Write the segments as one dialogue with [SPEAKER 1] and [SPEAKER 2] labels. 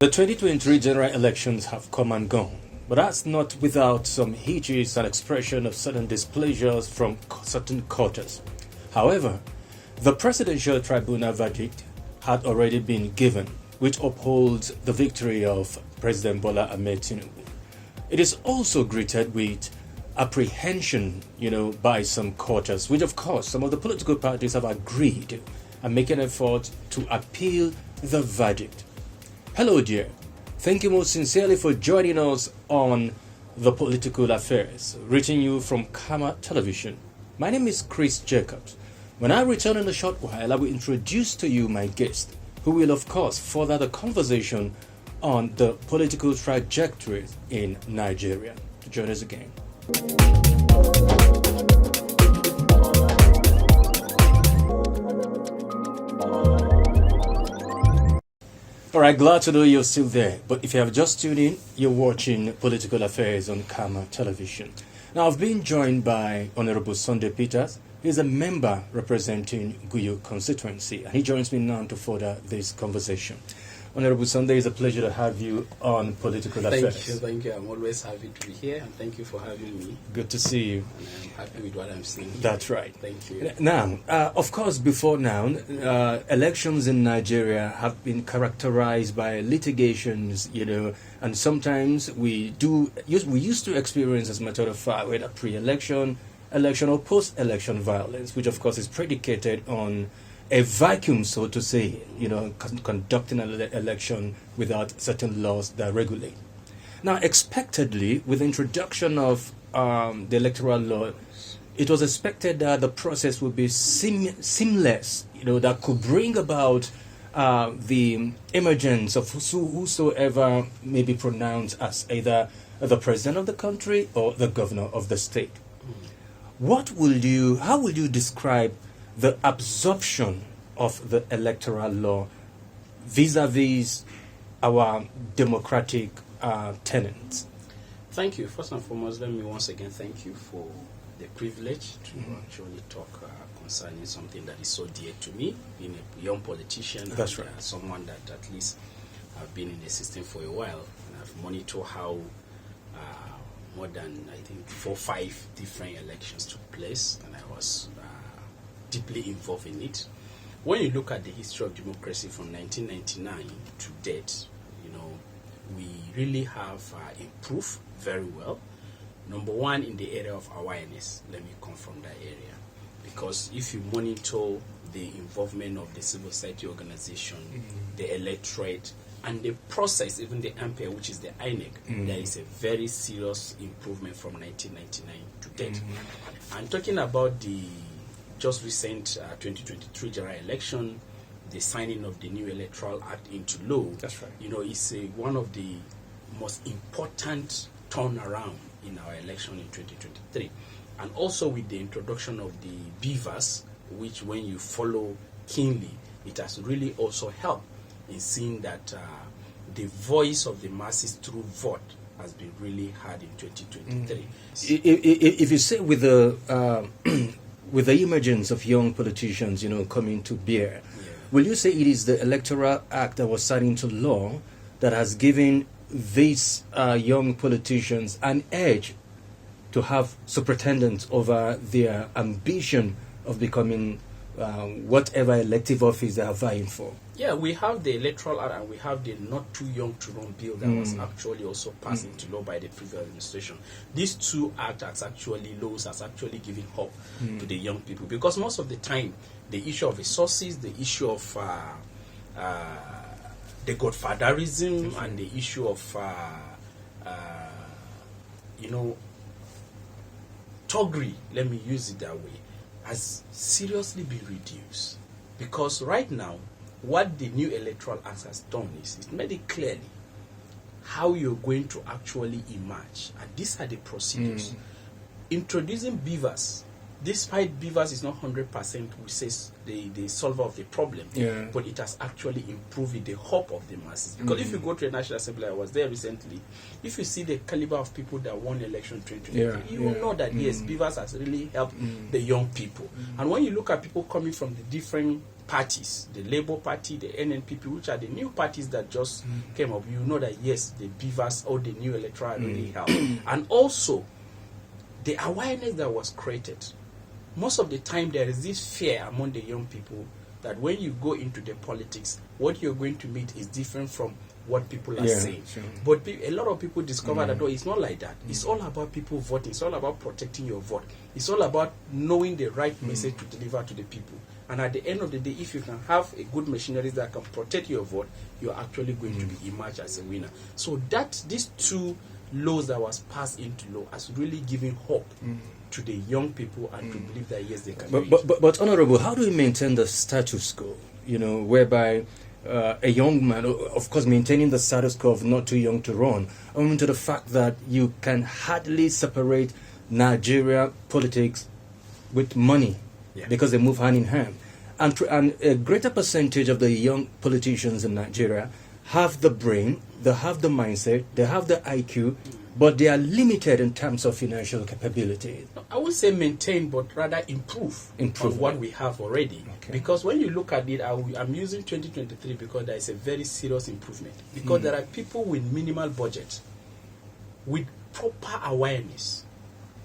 [SPEAKER 1] The 2023 general elections have come and gone, but that's not without some hitches and expression of certain displeasures from certain quarters. However, the Presidential Tribunal verdict had already been given, which upholds the victory of President Bola Ahmed Tinubu. It is also greeted with apprehension, by some quarters, which of course some of the political parties have agreed and make an effort to appeal the verdict. Hello dear, thank you most sincerely for joining us on the Political Affairs, reaching you from Karma Television. My name is Chris Jacobs. When I return in a short while, I will introduce to you my guest, who will of course further the conversation on the political trajectory in Nigeria. Join us again. Alright, glad to know you're still there. But if you have just tuned in, you're watching Political Affairs on Karma Television. Now, I've been joined by Honorable Sunday Peters. He's a member representing Guyo constituency, and he joins me now to further this conversation. Honorable Sunday, it's a pleasure to have you on Political Affairs.
[SPEAKER 2] Thank you. I'm always happy to be here, and thank you for having me.
[SPEAKER 1] Good to see you.
[SPEAKER 2] And I'm happy with what I'm seeing.
[SPEAKER 1] That's right.
[SPEAKER 2] Thank you.
[SPEAKER 1] Now, of course, before now, elections in Nigeria have been characterized by litigations, and sometimes we used to experience, as a matter of fact, whether pre-election, election, or post-election violence, which of course is predicated on a vacuum, so to say, conducting an election without certain laws that regulate. Now, expectedly, with the introduction of the electoral law, it was expected that the process would be seamless, that could bring about the emergence of whosoever may be pronounced as either the president of the country or the governor of the state. How will you describe the absorption of the electoral law vis-a-vis our democratic tenets?
[SPEAKER 2] Thank you. First and foremost, let me once again thank you for the privilege to actually talk concerning something that is so dear to me, being a young politician.
[SPEAKER 1] That's
[SPEAKER 2] and,
[SPEAKER 1] right.
[SPEAKER 2] Someone that at least I've been in the system for a while, and I've monitored how more than, I think, 4 or 5 different elections took place, and I was deeply involved in it. When you look at the history of democracy from 1999 to date, we really have improved very well. Number one, in the area of awareness. Let me come from that area. Because if you monitor the involvement of the civil society organization, the electorate, and the process, even the MPA, which is the INEC, there is a very serious improvement from 1999 to date. And talking about the just recent 2023 general election, the signing of the new Electoral Act into law,
[SPEAKER 1] that's right.
[SPEAKER 2] It's one of the most important turnaround in our election in 2023. And also with the introduction of the beavers, which when you follow keenly, it has really also helped in seeing that the voice of the masses through vote has been really heard in 2023.
[SPEAKER 1] If you say with the with the emergence of young politicians, coming to bear, will you say it is the Electoral Act that was signed into law that has given these young politicians an edge to have superintendence over their ambition of becoming whatever elective office they are vying for?
[SPEAKER 2] Yeah, we have the Electoral Act and we have the Not Too Young to Run bill that was actually also passed into law by the previous administration. These two laws has actually given hope to the young people, because most of the time the issue of resources, the issue of the godfatherism, and the issue of thuggery, let me use it that way, has seriously been reduced. Because right now, what the new Electoral Act has done is it made it clearly how you're going to actually emerge. And these are the procedures. Introducing beavers, despite beavers is not 100% we say the solver of the problem, but it has actually improved the hope of the masses. Because if you go to the National Assembly, I was there recently, if you see the caliber of people that won election 2023, you will know that yes, beavers has really helped the young people. And when you look at people coming from the different parties, the Labour Party, the NNPP, which are the new parties that just came up, you know that yes, the beavers or the new electoral really helped. And also, the awareness that was created. Most of the time, there is this fear among the young people that when you go into the politics, what you're going to meet is different from what people are saying.
[SPEAKER 1] Sure.
[SPEAKER 2] But a lot of people discover that it's not like that. It's all about people voting. It's all about protecting your vote. It's all about knowing the right message to deliver to the people. And at the end of the day, if you can have a good machinery that can protect your vote, you're actually going to be emerged as a winner. So that these two laws that was passed into law has really given hope to the young people and to believe that yes, they can do it.
[SPEAKER 1] But Honorable, how do we maintain the status quo? Whereby a young man, of course, maintaining the status quo of not too young to run, owing to the fact that you can hardly separate Nigeria politics with money because they move hand in hand. And a greater percentage of the young politicians in Nigeria have the brain, they have the mindset, they have the IQ, but they are limited in terms of financial capability.
[SPEAKER 2] I would say maintain, but rather improve on what we have already. Okay. Because when you look at it, I'm using 2023 because there is a very serious improvement. Because there are people with minimal budget, with proper awareness,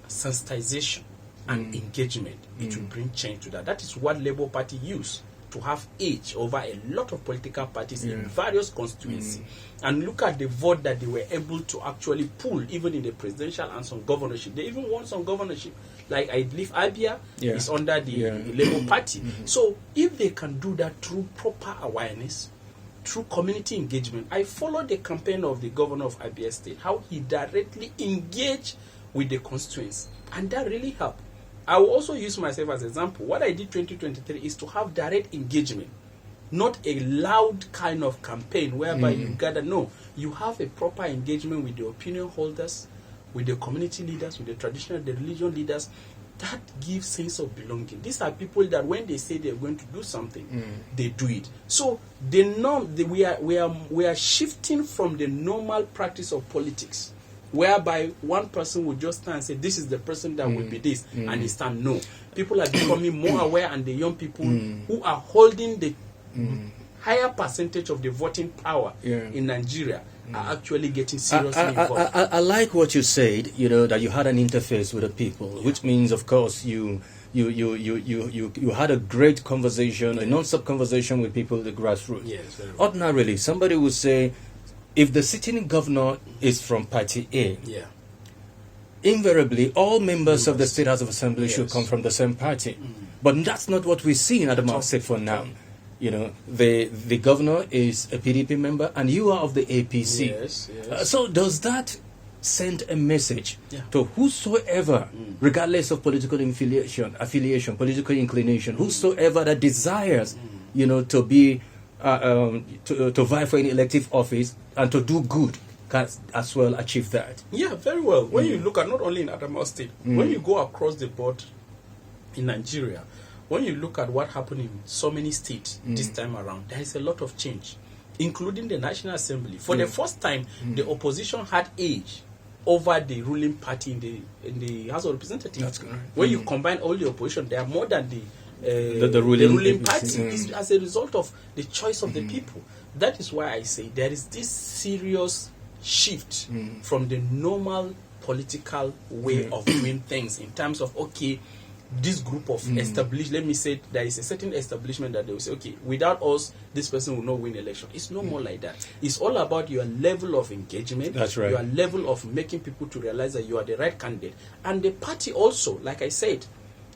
[SPEAKER 2] sensitization, and engagement. It will bring change to that. That is what Labour Party used to have edge over a lot of political parties in various constituencies. And look at the vote that they were able to actually pull, even in the presidential and some governorship. They even won some governorship. Like I believe Abia is under the Labour Party. So if they can do that through proper awareness, through community engagement. I followed the campaign of the governor of Abia State, how he directly engaged with the constituents. And that really helped. I will also use myself as an example. What I did 2023 is to have direct engagement, not a loud kind of campaign whereby you gather. No, you have a proper engagement with the opinion holders, with the community leaders, with the traditional, the religion leaders. That gives sense of belonging. These are people that when they say they're going to do something, they do it. So the norm, we are shifting from the normal practice of politics, whereby one person will just stand and say, this is the person that will be this, and they stand. No. People are becoming more aware, and the young people who are holding the higher percentage of the voting power in Nigeria are actually getting seriously involved.
[SPEAKER 1] I like what you said, that you had an interface with the people, which means, of course, you had a great conversation, a non-stop conversation with people at the grassroots.
[SPEAKER 2] Yes, very well.
[SPEAKER 1] Ordinarily, somebody would say, if the sitting governor is from Party A, invariably all members of the State House of Assembly should come from the same party. But that's not what we see in Adamawa State for now. The governor is a PDP member and you are of the APC.
[SPEAKER 2] Yes.
[SPEAKER 1] So does that send a message to whosoever, regardless of political affiliation, political inclination, whosoever that desires, to be to vie for any elective office and to do good, can as well achieve that?
[SPEAKER 2] Yeah, very well. When you look at not only in Adamawa State, when you go across the board in Nigeria, when you look at what happened in so many states this time around, there is a lot of change, including the National Assembly. For the first time, the opposition had edge over the ruling party in the House of Representatives.
[SPEAKER 1] That's correct.
[SPEAKER 2] When you combine all the opposition, they are more than
[SPEAKER 1] the ruling
[SPEAKER 2] party is as a result of the choice of the people. That is why I say there is this serious shift from the normal political way of doing things in terms of, okay, this group of established, let me say, there is a certain establishment that they will say, okay, without us, this person will not win election. It's no more like that. It's all about your level of engagement.
[SPEAKER 1] That's right.
[SPEAKER 2] Your level of making people to realize that you are the right candidate. And the party also, like I said,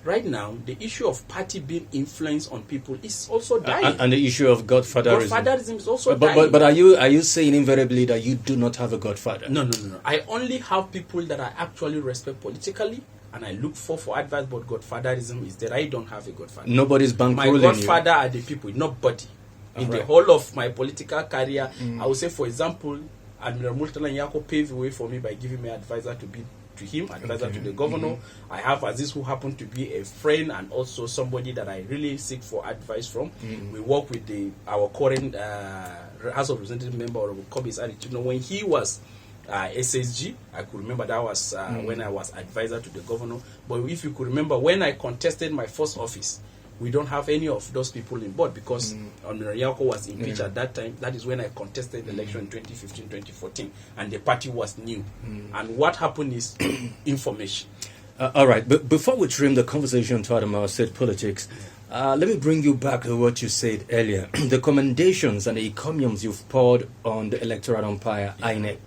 [SPEAKER 2] right now, the issue of party being influenced on people is also dying.
[SPEAKER 1] And the issue of godfatherism.
[SPEAKER 2] Godfatherism is also dying.
[SPEAKER 1] But are you saying invariably that you do not have a godfather?
[SPEAKER 2] No. I only have people that I actually respect politically, and I look for advice, but godfatherism is that I don't have a godfather.
[SPEAKER 1] Nobody's bankrolling
[SPEAKER 2] my godfather are the people, nobody. The whole of my political career, I would say, for example, Admiral Murtala Nyako paved the way for me by giving me advisor to be to him, advisor to the governor. I have Aziz, who happened to be a friend and also somebody that I really seek for advice from. We work with our current House of Representative member, Kobe Sari. When he was SSG, I could remember that was when I was advisor to the governor. But if you could remember, when I contested my first office, We don't have any of those people in board because Onoriako was impeached at that time. That is when I contested the election in 2015, 2014, and the party was new. And what happened is information.
[SPEAKER 1] All right, but before we trim the conversation to Adamawa state politics, let me bring you back to what you said earlier. The commendations and the encomiums you've poured on the electoral umpire, INEC.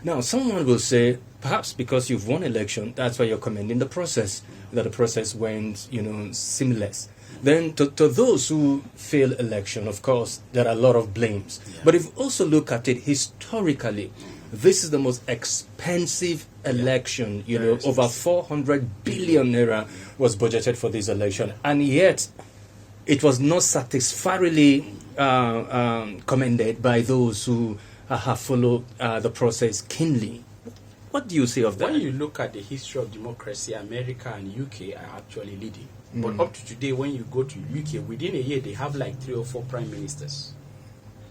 [SPEAKER 1] Now, someone will say, perhaps because you've won election, that's why you're commending the process, that the process went, seamless. Then to those who fail election, of course, there are a lot of blames. But if you also look at it historically, this is the most expensive election, over 400 billion naira was budgeted for this election. And yet, it was not satisfactorily commended by those who have followed the process keenly. What do you say of that?
[SPEAKER 2] When you look at the history of democracy, America and UK are actually leading. But up to today, when you go to UK, within a year, they have like 3 or 4 prime ministers.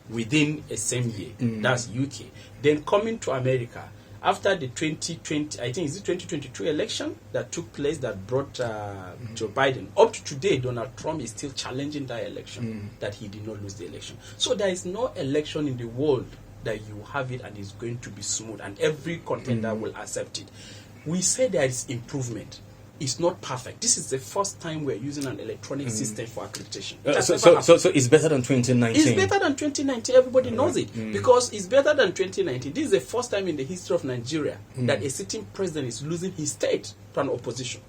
[SPEAKER 2] Within a same year. That's UK. Then coming to America, after the 2020, I think it's the 2022 election that took place that brought Joe Biden. Up to today, Donald Trump is still challenging that election, that he did not lose the election. So there is no election in the world that you have it and it's going to be smooth and every contender will accept it. We say there is improvement. It's not perfect. This is the first time we're using an electronic system for accreditation.
[SPEAKER 1] So it's better than 2019?
[SPEAKER 2] It's better than 2019. Everybody knows it. Because it's better than 2019. This is the first time in the history of Nigeria that a sitting president is losing his state to an opposition.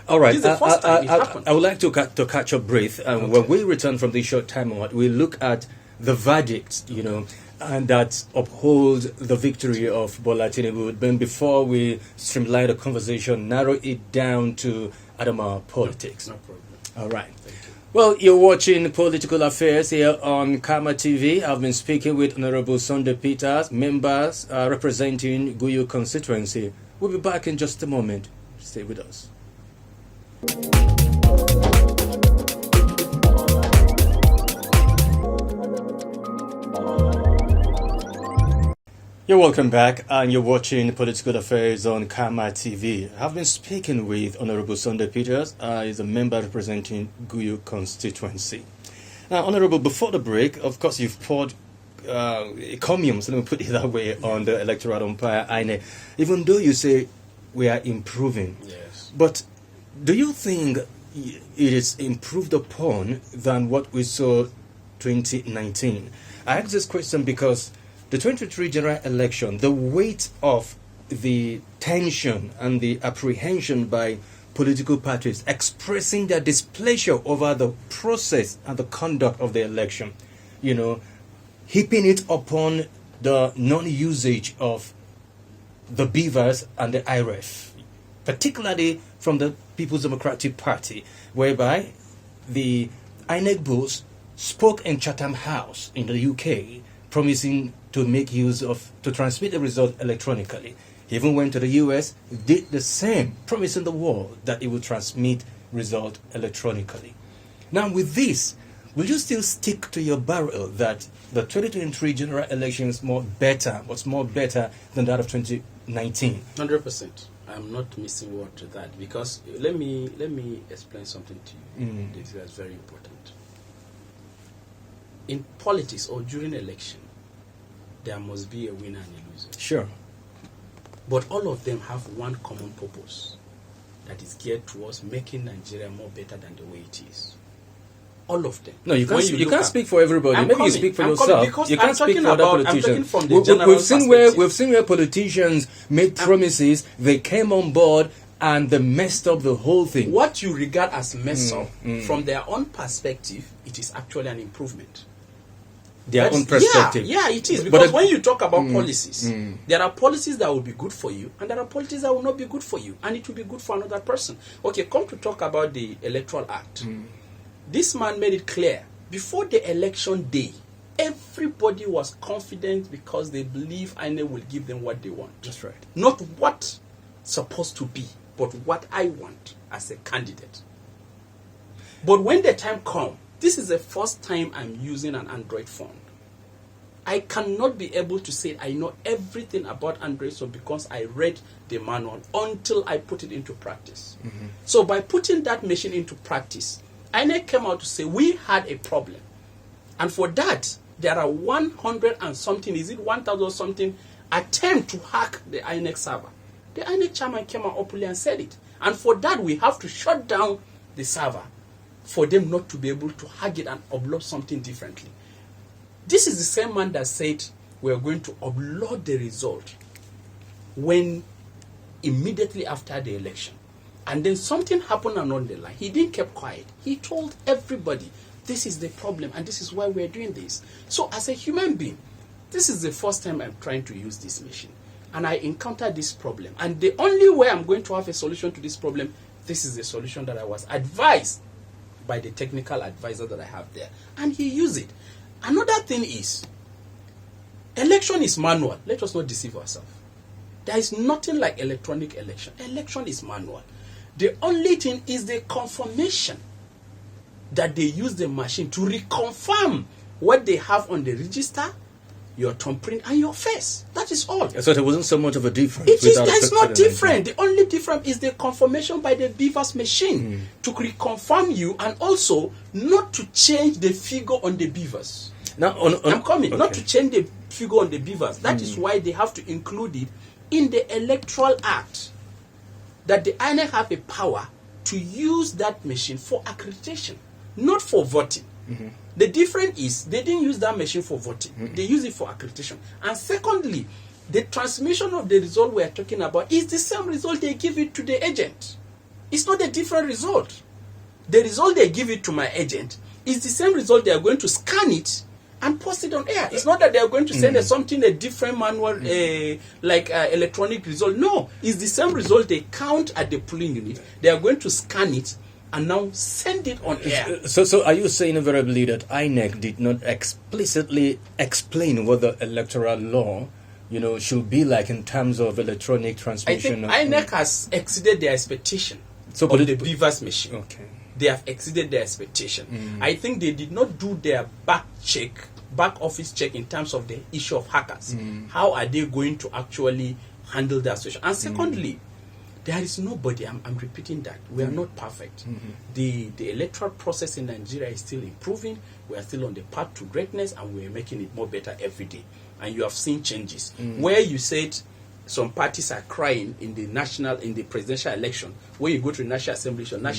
[SPEAKER 1] All right.
[SPEAKER 2] This is the first time it happened.
[SPEAKER 1] I would like to catch your breath. When we return from this short time out, we look at the verdict, and that upholds the victory of Bola Tinubu. Then before we streamline the conversation, narrow it down to Adamawa politics.
[SPEAKER 2] No problem.
[SPEAKER 1] All right. Well, you're watching Political Affairs here on Karma TV. I've been speaking with Honorable Sunday Peters, members representing Guyu constituency. We'll be back in just a moment. Stay with us. You're welcome back, and you're watching Political Affairs on Karma TV. I've been speaking with Honorable Sunday Peters. He's a member representing Guyu constituency. Now, Honorable, before the break, of course, you've poured encomiums, let me put it that way, on the electoral umpire, INEC. Even though you say we are improving.
[SPEAKER 2] Yes.
[SPEAKER 1] But do you think it is improved upon than what we saw 2019? I ask this question because the 2023 general election, the weight of the tension and the apprehension by political parties expressing their displeasure over the process and the conduct of the election, heaping it upon the non-usage of the beavers and the IRF, particularly from the People's Democratic Party, whereby the INEC boss spoke in Chatham House in the UK, promising to make use of, to transmit the result electronically. He even went to the US, did the same, promising the world that he would transmit result electronically. Now with this, will you still stick to your barrel that the 2023 general election was more better than that of 2019?
[SPEAKER 2] 100%. I'm not missing word to that because let me explain something to you. This is very important. In politics or during election, there must be a winner and a loser.
[SPEAKER 1] Sure.
[SPEAKER 2] But all of them have one common purpose that is geared towards making Nigeria more better than the way it is. All of them.
[SPEAKER 1] No, you can't speak for everybody. Maybe you speak for yourself. You can't speak for other politicians. We've seen where politicians made promises, they came on board, and they messed up the whole thing.
[SPEAKER 2] What you regard as mess up, from their own perspective, it is actually an improvement.
[SPEAKER 1] Their own perspective.
[SPEAKER 2] Yeah, it is. Because when you talk about policies, there are policies that will be good for you, and there are policies that will not be good for you, and it will be good for another person. Okay, come to talk about the Electoral Act. This man made it clear, before the election day, everybody was confident because they believe INEC will give them what they want.
[SPEAKER 1] That's right.
[SPEAKER 2] Not what's supposed to be, but what I want as a candidate. But when the time comes, this is the first time I'm using an Android phone. I cannot be able to say I know everything about Android so because I read the manual until I put it into practice. So by putting that machine into practice, INEC came out to say we had a problem. And for that, there are 100 and something, is it 1,000 something, attempt to hack the INEC server. The INEC chairman came out openly and said it. And for that, we have to shut down the server for them not to be able to hack it and upload something differently. This is the same man that said we are going to upload the result when immediately after the election. And then something happened along the line. He didn't keep quiet. He told everybody, this is the problem and this is why we're doing this. So as a human being, this is the first time I'm trying to use this machine. And I encountered this problem. And the only way I'm going to have a solution to this problem, this is the solution that I was advised by the technical advisor that I have there. And he used it. Another thing is, election is manual. Let us not deceive ourselves. There is nothing like electronic election. Election is manual. The only thing is the confirmation that they use the machine to reconfirm what they have on the register, your thumbprint, and your face. That is all.
[SPEAKER 1] So there wasn't so much of a difference.
[SPEAKER 2] It's not different. The only difference is the confirmation by the beavers machine to reconfirm you, and also not to change the figure on the beavers.
[SPEAKER 1] Now,
[SPEAKER 2] I'm coming.
[SPEAKER 1] Okay.
[SPEAKER 2] Not to change the figure on the beavers. That is why they have to include it in the Electoral Act, that the INEC have a power to use that machine for accreditation, not for voting. The difference is they didn't use that machine for voting. They use it for accreditation. And secondly, the transmission of the result we are talking about is the same result they give it to the agent. It's not a different result. The result they give it to my agent is the same result. They are going to scan it and post it on air. It's not that they are going to send us something, a different manual, electronic result. No, it's the same result they count at the polling unit. They are going to scan it and now send it on air.
[SPEAKER 1] So are you saying invariably that INEC did not explicitly explain what the electoral law, should be like in terms of electronic transmission?
[SPEAKER 2] I think INEC has exceeded their expectation of the beavers machine.
[SPEAKER 1] Okay.
[SPEAKER 2] They have exceeded their expectation. I think they did not do their back office check in terms of the issue of hackers. How are they going to actually handle that situation? And secondly, there is nobody, I'm repeating that, we are not perfect. The electoral process in Nigeria is still improving. We are still on the path to greatness, and we are making it more better every day. And you have seen changes. Where you said some parties are crying in the presidential election, when you go to the National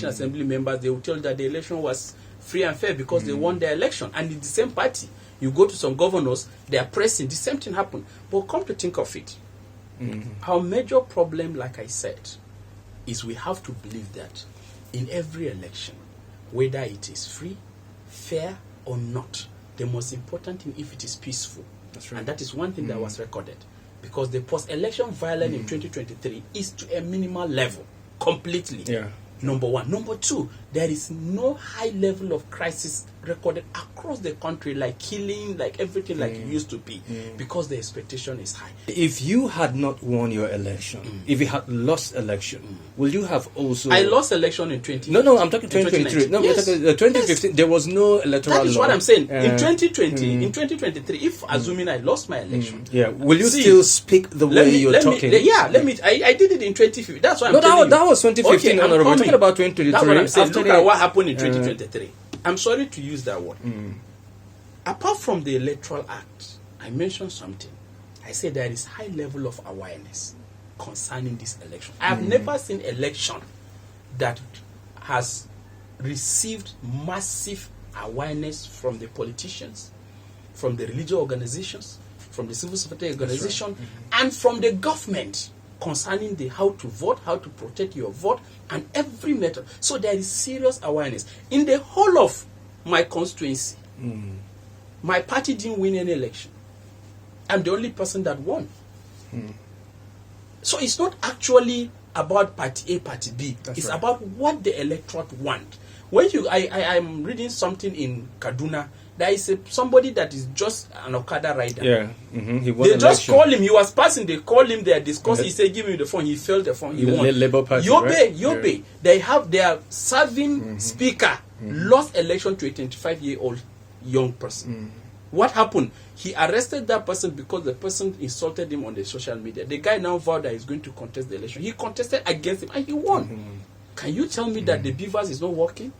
[SPEAKER 2] Assembly members, they will tell you that the election was free and fair because they won their election. And in the same party, you go to some governors, they are pressing, the same thing happened. But come to think of it, our major problem, like I said, is we have to believe that in every election, whether it is free, fair, or not, the most important thing, if it is peaceful. That's right. And that is one thing that was recorded. Because the post-election violence in 2023 is to a minimal level, completely. Yeah. Number one. Number two, there is no high level of crisis recorded across the country, like killing, like everything like it used to be, because the expectation is high.
[SPEAKER 1] If you had not won your election, if you had lost election, will you have also...
[SPEAKER 2] I lost election in 20...
[SPEAKER 1] No, I'm talking 2023. No, yes. 2015, yes. There was no electoral law.
[SPEAKER 2] That is what I'm saying. In 2020, in 2023, if assuming I lost my election...
[SPEAKER 1] Will you still speak the way you're talking?
[SPEAKER 2] I did it in 2015. That's why I'm telling you.
[SPEAKER 1] That was 2015, Honorable. We're talking about 2023.
[SPEAKER 2] That's what I'm saying. Look at what happened in 2023. I'm sorry to use that word. Apart from the Electoral Act, I mentioned something. I said there is high level of awareness concerning this election. I have never seen election that has received massive awareness from the politicians, from the religious organizations, from the civil society organization, and from the government concerning how to vote, how to protect your vote, and every method. So there is serious awareness. In the whole of my constituency, my party didn't win any election. I'm the only person that won. So it's not actually about party A, party B. It's about what the electorate want. When I'm reading something in Kaduna, there is somebody that is just an Okada rider. Yeah. They just call him. He was passing. They call him. They are discussing. He said, "Give me the phone." He filled the phone. He won.
[SPEAKER 1] Labour Party,
[SPEAKER 2] Yobe.
[SPEAKER 1] Yeah.
[SPEAKER 2] They have their serving speaker lost election to a 25-year-old young person. What happened? He arrested that person because the person insulted him on the social media. The guy now vowed that he's going to contest the election. He contested against him and he won. Can you tell me that the beavers is not working?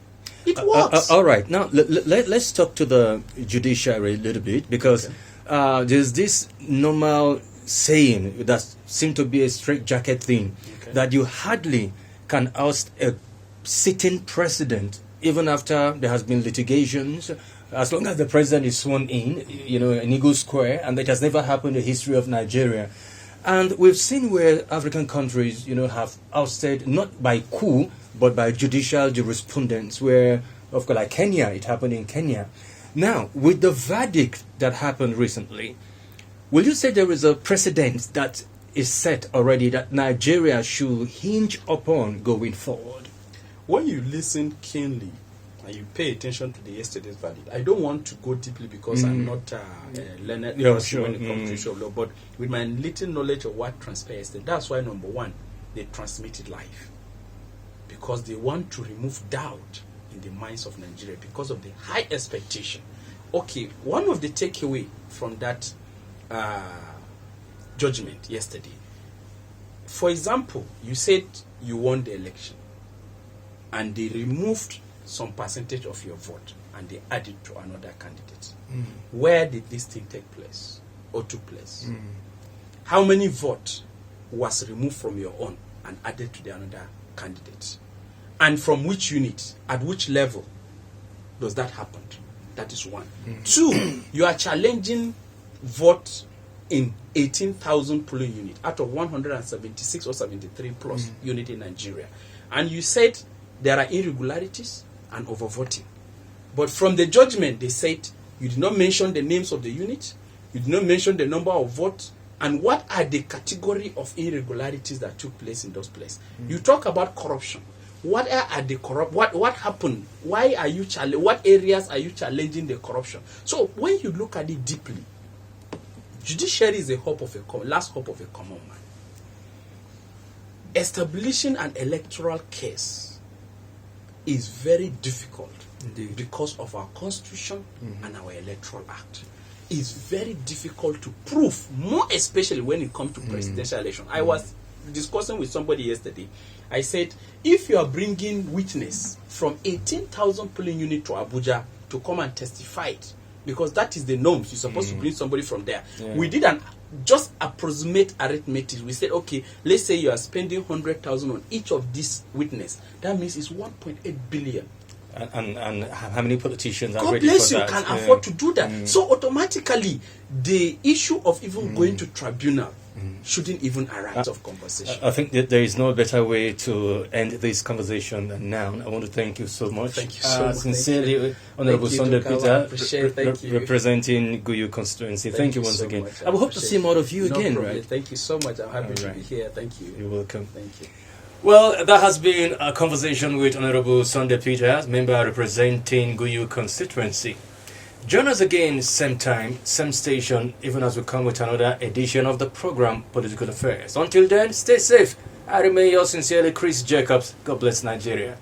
[SPEAKER 2] It works.
[SPEAKER 1] All right. Now, let's talk to the judiciary a little bit, because there's this normal saying that seems to be a straitjacket thing, that you hardly can oust a sitting president even after there has been litigations, as long as the president is sworn in, in Eagle Square, and that has never happened in the history of Nigeria. And we've seen where African countries, have ousted, not by coup, but by judicial jurisprudence, where, of course, like Kenya, it happened in Kenya. Now, with the verdict that happened recently, will you say there is a precedent that is set already that Nigeria should hinge upon going forward?
[SPEAKER 2] When you listen keenly and you pay attention to the yesterday's verdict, I don't want to go deeply because I'm not a learned person when it comes to issue of law, but with my little knowledge of what transpired yesterday, that's why, number one, they transmitted live. Because they want to remove doubt in the minds of Nigeria because of the high expectation. Okay, one of the takeaway from that judgment yesterday, for example, you said you won the election and they removed some percentage of your vote and they added to another candidate. Where did this thing take place or took place? How many votes was removed from your own and added to the another candidate? And from which unit, at which level does that happen? That is one. Two, you are challenging vote in 18,000 polling units out of 176 or 73 plus unit in Nigeria. And you said there are irregularities and overvoting. But from the judgment, they said you did not mention the names of the units, you did not mention the number of votes, and what are the category of irregularities that took place in those places. You talk about corruption. What are the what happened? Why are you what areas are you challenging the corruption? So when you look at it deeply, judiciary is the last hope of a common man. Establishing an electoral case is very difficult. Indeed. Because of our constitution and our electoral act. It's very difficult to prove, more especially when it comes to presidential election. I was discussing with somebody yesterday. I said, if you are bringing witness from 18,000 polling unit to Abuja to come and testify it, because that is the norms, you're supposed to bring somebody from there. Yeah. We did an just approximate arithmetic. We said, okay, let's say you are spending 100,000 on each of these witness. That means it's 1.8 billion.
[SPEAKER 1] And how many politicians are
[SPEAKER 2] God
[SPEAKER 1] ready
[SPEAKER 2] bless
[SPEAKER 1] for
[SPEAKER 2] you
[SPEAKER 1] that?
[SPEAKER 2] Can afford to do that. So automatically, the issue of even going to tribunal shouldn't even arise of conversation.
[SPEAKER 1] I think that there is no better way to end this conversation than now. I want to thank you so much.
[SPEAKER 2] Thank you so much.
[SPEAKER 1] Sincerely, Honorable Sunday Peter,
[SPEAKER 2] thank you.
[SPEAKER 1] representing Guyu constituency. Thank you once so again. I will hope to see more of you again,
[SPEAKER 2] problem.
[SPEAKER 1] right?
[SPEAKER 2] Thank you so much. I'm happy to be here. Thank you.
[SPEAKER 1] You're welcome.
[SPEAKER 2] Thank you.
[SPEAKER 1] Well, that has been a conversation with Honorable Sunday Peter, member representing Guyu constituency. Join us again, same time, same station, even as we come with another edition of the program, Political Affairs. Until then, stay safe. I remain yours sincerely, Chris Jacobs. God bless Nigeria.